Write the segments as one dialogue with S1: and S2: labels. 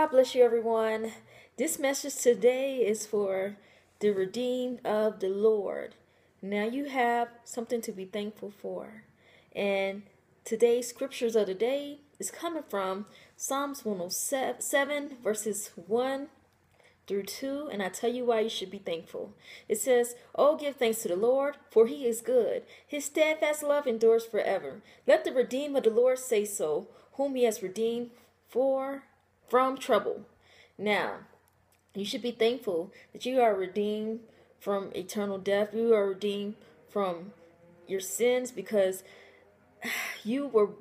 S1: God bless you, everyone. This message today is for the redeemed of the Lord. Now you have something to be thankful for. And today's scriptures of the day is coming from Psalms 107, verses 1 through 2, and I tell you why you should be thankful. It says, "Oh, give thanks to the Lord, for he is good. His steadfast love endures forever. Let the redeemed of the Lord say so, whom he has redeemed from trouble." Now, you should be thankful that you are redeemed from eternal death. You are redeemed from your sins because you were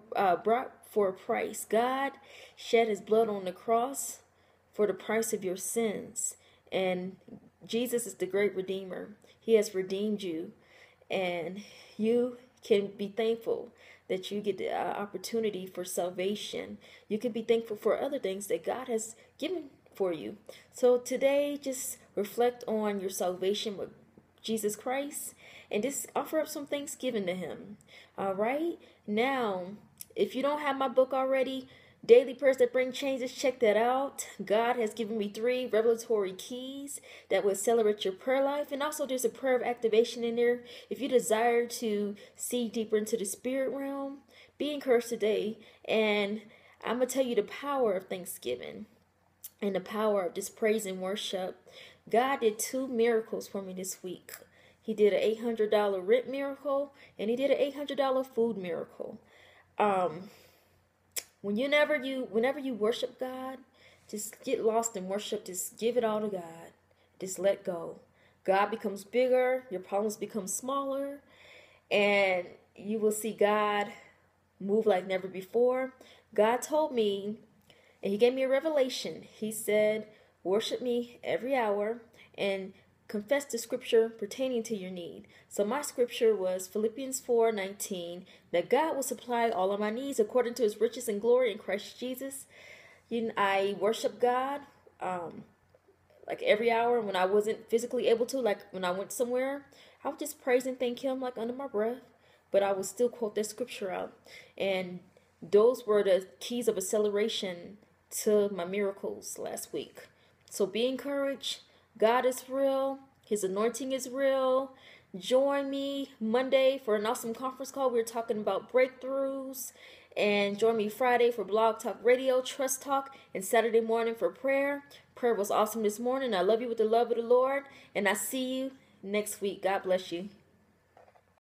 S1: brought for a price. God shed his blood on the cross for the price of your sins. And Jesus is the great redeemer. He has redeemed you. And you can be thankful that you get the opportunity for salvation. You can be thankful for other things that God has given for you. So today, just reflect on your salvation with Jesus Christ and just offer up some thanksgiving to him. All right? Now, if you don't have my book already, Daily Prayers That Bring Changes, check that out. God has given me 3 revelatory keys that will accelerate your prayer life. And also there's a prayer of activation in there. If you desire to see deeper into the spirit realm, be encouraged today. And I'm going to tell you the power of Thanksgiving and the power of just praise and worship. God did 2 miracles for me this week. He did an $800 rent miracle and he did an $800 food miracle. Whenever you worship God, just get lost in worship. Just give it all to God. Just let go. God becomes bigger. Your problems become smaller. And you will see God move like never before. God told me, and he gave me a revelation. He said, worship me every hour and confess the scripture pertaining to your need. So my scripture was Philippians 4:19, that God will supply all of my needs according to his riches and glory in Christ Jesus. I worship God like every hour. When I wasn't physically able to, like when I went somewhere, I would just praise and thank him like under my breath. But I would still quote that scripture out. And those were the keys of acceleration to my miracles last week. So be encouraged. God is real. His anointing is real. Join me Monday for an awesome conference call. We're talking about breakthroughs. And join me Friday for Blog Talk Radio, Trust Talk, and Saturday morning for prayer. Prayer was awesome this morning. I love you with the love of the Lord. And I see you next week. God bless you.